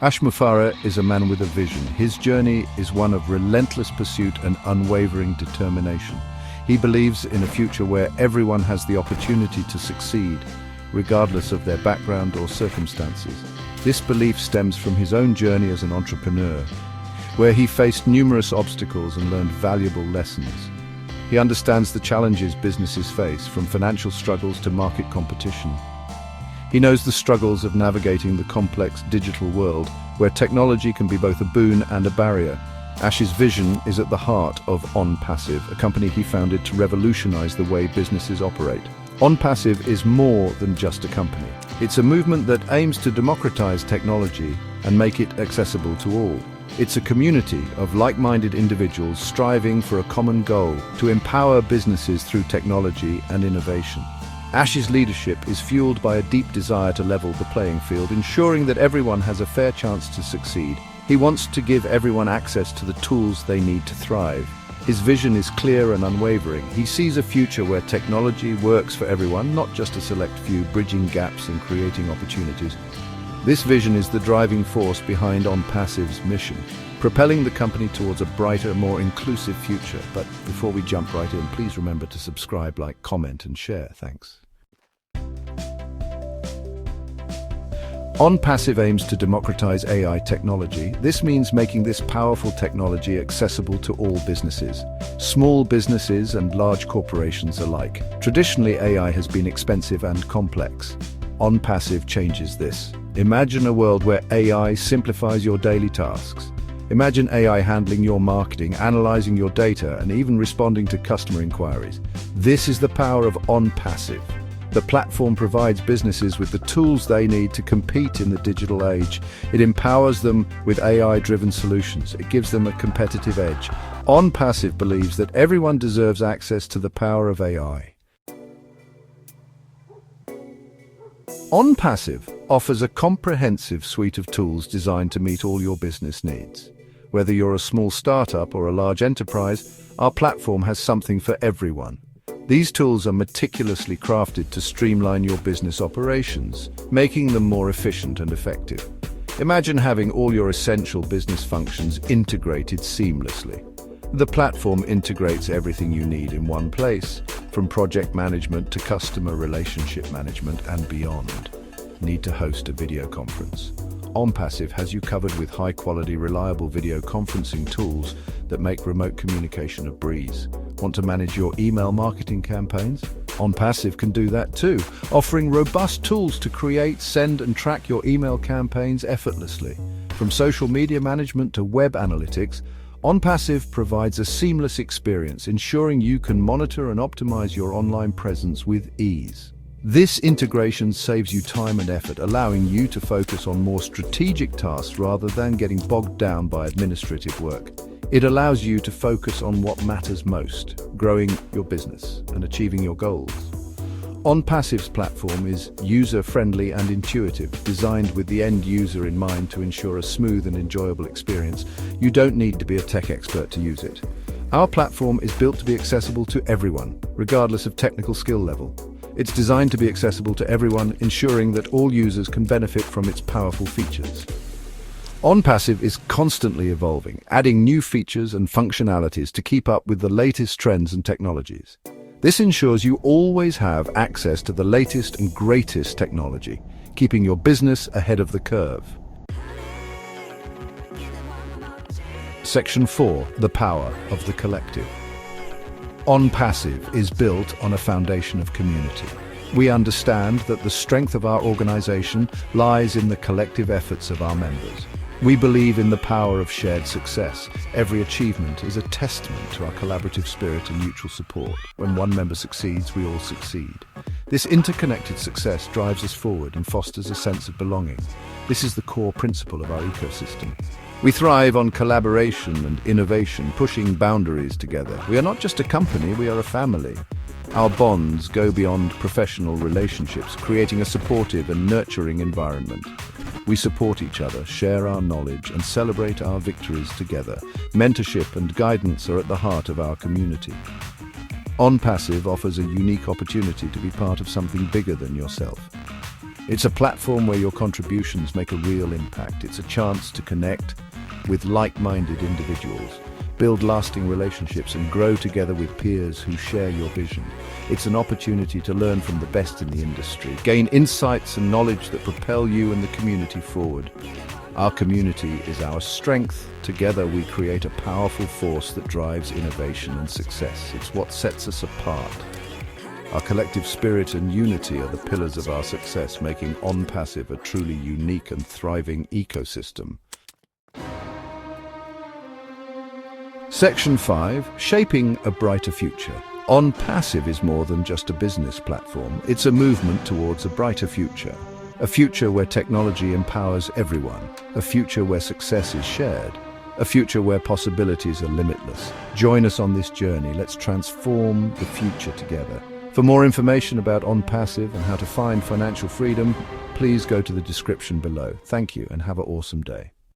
Ash Mufareh is a man with a vision. His journey is one of relentless pursuit and unwavering determination. He believes in a future where everyone has the opportunity to succeed, regardless of their background or circumstances. This belief stems from his own journey as an entrepreneur, where he faced numerous obstacles and learned valuable lessons. He understands the challenges businesses face, from financial struggles to market competition. He knows the struggles of navigating the complex digital world, where technology can be both a boon and a barrier. Ash's vision is at the heart of onpassive, a company he founded to revolutionize the way businesses operate. Onpassive is more than just a company. It's a movement that aims to democratize technology and make it accessible to all. It's a community of like-minded individuals striving for a common goal: to empower businesses through technology and innovation. Ash's leadership is fueled by a deep desire to level the playing field, ensuring that everyone has a fair chance to succeed. He wants to give everyone access to the tools they need to thrive. His vision is clear and unwavering. He sees a future where technology works for everyone, not just a select few, bridging gaps and creating opportunities. This vision is the driving force behind onpassive's mission, propelling the company towards a brighter, more inclusive future. But before we jump right in, please remember to subscribe, like, comment, and share. Thanks. Onpassive aims to democratize AI technology. This means making this powerful technology accessible to all businesses, small businesses and large corporations alike. Traditionally, AI has been expensive and complex. Onpassive changes this. Imagine a world where AI simplifies your daily tasks. Imagine AI handling your marketing, analyzing your data, and even responding to customer inquiries. This is the power of onpassive. The platform provides businesses with the tools they need to compete in the digital age. It empowers them with AI-driven solutions. It gives them a competitive edge. Onpassive believes that everyone deserves access to the power of AI. Onpassive offers a comprehensive suite of tools designed to meet all your business needs. Whether you're a small startup or a large enterprise, our platform has something for everyone. These tools are meticulously crafted to streamline your business operations, making them more efficient and effective. Imagine having all your essential business functions integrated seamlessly. The platform integrates everything you need in one place, from project management to customer relationship management and beyond. Need to host a video conference? Onpassive has you covered with high-quality, reliable video conferencing tools that make remote communication a breeze. Want to manage your email marketing campaigns? Onpassive can do that too, offering robust tools to create, send, and track your email campaigns effortlessly. From social media management to web analytics, Onpassive provides a seamless experience, ensuring you can monitor and optimize your online presence with ease. This integration saves you time and effort, allowing you to focus on more strategic tasks rather than getting bogged down by administrative work. It allows you to focus on what matters most: growing your business and achieving your goals. Onpassive's platform is user-friendly and intuitive, designed with the end user in mind to ensure a smooth and enjoyable experience. You don't need to be a tech expert to use it. Our platform is built to be accessible to everyone, regardless of technical skill level. It's designed to be accessible to everyone, ensuring that all users can benefit from its powerful features. Onpassive is constantly evolving, adding new features and functionalities to keep up with the latest trends and technologies. This ensures you always have access to the latest and greatest technology, keeping your business ahead of the curve. Section 4. The power of the collective. Onpassive is built on a foundation of community. We understand that the strength of our organization lies in the collective efforts of our members. We believe in the power of shared success. Every achievement is a testament to our collaborative spirit and mutual support. When one member succeeds, we all succeed. This interconnected success drives us forward and fosters a sense of belonging. This is the core principle of our ecosystem. We thrive on collaboration and innovation, pushing boundaries together. We are not just a company, we are a family. Our bonds go beyond professional relationships, creating a supportive and nurturing environment. We support each other, share our knowledge, and celebrate our victories together. Mentorship and guidance are at the heart of our community. Onpassive offers a unique opportunity to be part of something bigger than yourself. It's a platform where your contributions make a real impact. It's a chance to connect with like-minded individuals, build lasting relationships, and grow together with peers who share your vision. It's an opportunity to learn from the best in the industry, gain insights and knowledge that propel you and the community forward. Our community is our strength. Together we create a powerful force that drives innovation and success. It's what sets us apart. Our collective spirit and unity are the pillars of our success, making OnPassive a truly unique and thriving ecosystem. Section 5. Shaping a brighter future. OnPassive is more than just a business platform. It's a movement towards a brighter future. A future where technology empowers everyone. A future where success is shared. A future where possibilities are limitless. Join us on this journey. Let's transform the future together. For more information about OnPassive and how to find financial freedom, please go to the description below. Thank you and have an awesome day.